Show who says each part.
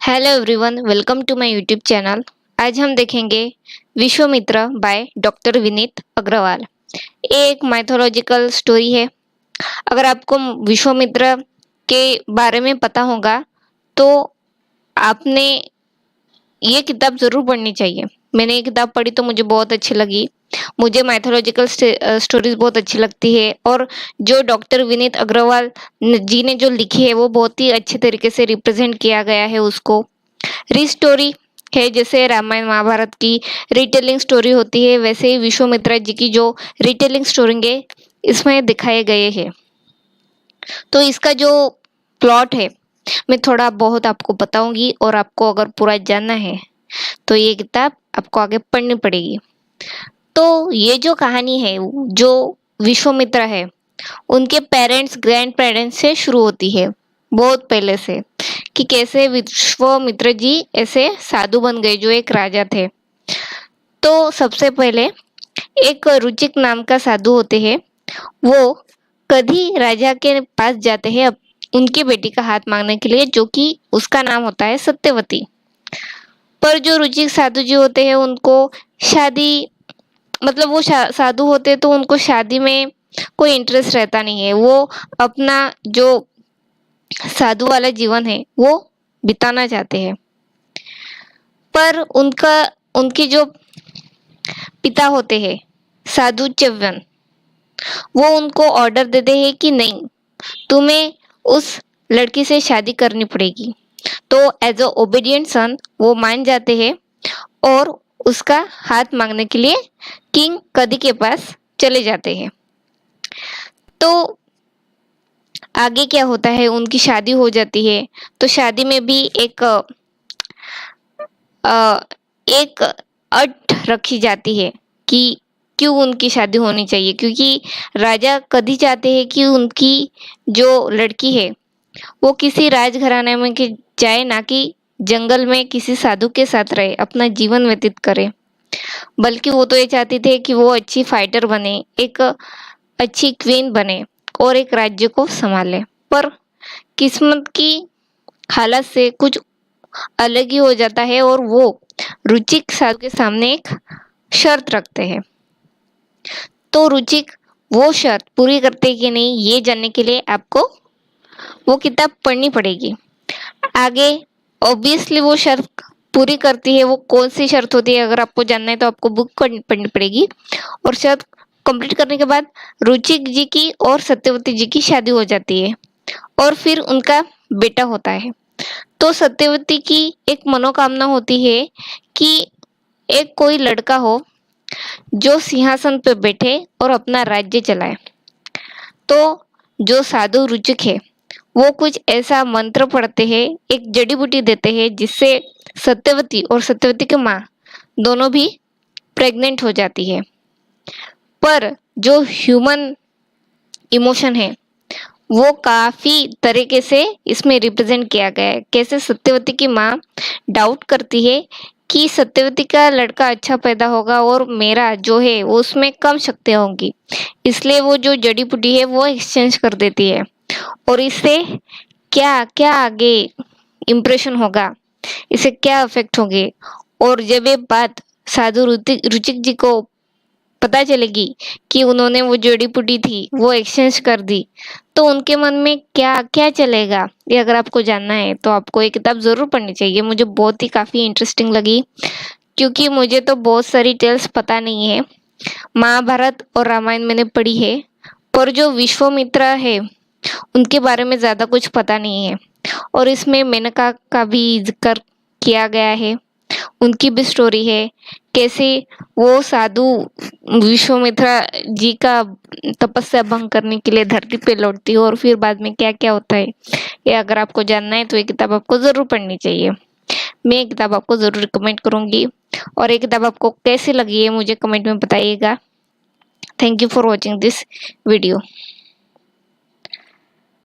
Speaker 1: Hello everyone, welcome to my YouTube channel. आज हम देखेंगे विश्वामित्र बाय डॉक्टर विनीत अग्रवाल। ये एक माइथोलॉजिकल स्टोरी है। अगर आपको विश्वामित्र के बारे में पता होगा तो आपने ये किताब ज़रूर पढ़नी चाहिए। मैंने ये किताब पढ़ी तो मुझे बहुत अच्छी लगी। मुझे माइथोलॉजिकल स्टोरीज बहुत अच्छी लगती है और जो डॉक्टर विनीत अग्रवाल जी ने जो लिखी है वो बहुत ही अच्छे तरीके से रिप्रेजेंट किया गया है उसको। स्टोरी है, जैसे रामायण महाभारत की रिटेलिंग स्टोरी होती है वैसे ही विश्वामित्रा जी की जो रिटेलिंग स्टोरी है इसमें दिखाए गए हैं। तो इसका जो प्लॉट है मैं थोड़ा बहुत आपको बताऊंगी और आपको अगर पूरा जानना है तो ये किताब आपको आगे पढ़नी पड़ेगी। तो ये जो कहानी है जो विश्वामित्र है उनके पेरेंट्स ग्रैंड पेरेंट्स से शुरू होती है, बहुत पहले से, कि कैसे विश्वामित्र जी ऐसे साधु बन गए जो एक राजा थे। तो सबसे पहले एक रुचिक नाम का साधु होते हैं। वो कभी राजा के पास जाते हैं उनकी बेटी का हाथ मांगने के लिए, जो कि उसका नाम होता है सत्यवती। पर जो रुचिक साधु जी होते हैं उनको शादी, मतलब वो साधु होते तो उनको शादी में कोई इंटरेस्ट रहता नहीं है। वो अपना जो साधु वाला जीवन है वो बिताना चाहते हैं। पर उनकी जो पिता होते हैं साधु च्यवन, वो उनको ऑर्डर देते हैं कि नहीं, तुम्हें उस लड़की से शादी करनी पड़ेगी। तो एज अ ओबीडियंट सन वो मान जाते हैं और उसका हाथ मांगने के लिए किंग कदी के पास चले जाते हैं। तो आगे क्या होता है, उनकी शादी हो जाती है। तो शादी में भी एक अट रखी जाती है कि क्यों उनकी शादी होनी चाहिए, क्योंकि राजा कदी चाहते हैं कि उनकी जो लड़की है वो किसी राजघराने में जाए, ना कि जंगल में किसी साधु के साथ रहे, अपना जीवन व्यतीत करे। बल्कि वो तो ये चाहते थे कि वो अच्छी फाइटर बने, एक अच्छी क्वीन बने और एक राज्य को संभाले। पर किस्मत की हालत से कुछ अलग ही हो जाता है और वो रुचिक साधु के सामने एक शर्त रखते हैं। तो रुचिक वो शर्त पूरी करते कि नहीं, ये जानने के लिए आपको वो किताब पढ़नी पड़ेगी। आगे ऑब्वियसली वो शर्त पूरी करती है। वो कौन सी शर्त होती है अगर आपको जानना है तो आपको बुक पढ़नी पड़ेगी। और शर्त कंप्लीट करने के बाद रुचिक जी की और सत्यवती जी की शादी हो जाती है और फिर उनका बेटा होता है। तो सत्यवती की एक मनोकामना होती है कि एक कोई लड़का हो जो सिंहासन पर बैठे और अपना राज्य चलाए। तो जो साधु रुचिक है वो कुछ ऐसा मंत्र पढ़ते हैं, एक जड़ी बूटी देते हैं, जिससे सत्यवती और सत्यवती की माँ दोनों भी प्रेग्नेंट हो जाती है। पर जो ह्यूमन इमोशन है वो काफी तरीके से इसमें रिप्रेजेंट किया गया है। कैसे सत्यवती की माँ डाउट करती है कि सत्यवती का लड़का अच्छा पैदा होगा और मेरा जो है वो उसमें कम शक्तियाँ होंगी, इसलिए वो जो जड़ी बूटी है वो एक्सचेंज कर देती है। और इससे क्या क्या आगे इम्प्रेशन होगा, इसे क्या इफेक्ट होंगे। और जब ये बात साधु रुचिक जी को पता चलेगी कि उन्होंने वो जड़ी बूटी थी वो एक्सचेंज कर दी, तो उनके मन में क्या क्या चलेगा, ये अगर आपको जानना है तो आपको ये किताब ज़रूर पढ़नी चाहिए। मुझे बहुत ही काफ़ी इंटरेस्टिंग लगी, क्योंकि मुझे तो बहुत सारी टेल्स पता नहीं है। महाभारत और रामायण मैंने पढ़ी है, पर जो विश्वामित्र है उनके बारे में ज़्यादा कुछ पता नहीं है। और इसमें मेनका का भी जिक्र किया गया है, उनकी भी स्टोरी है, कैसे वो साधु विश्वामित्र जी का तपस्या भंग करने के लिए धरती पे लौटती है और फिर बाद में क्या क्या होता है, ये अगर आपको जानना है तो ये किताब आपको ज़रूर पढ़नी चाहिए। मैं ये किताब आपको ज़रूर रिकमेंड करूँगी। और ये किताब आपको कैसी लगी है मुझे कमेंट में बताइएगा। Thank you for watching this video.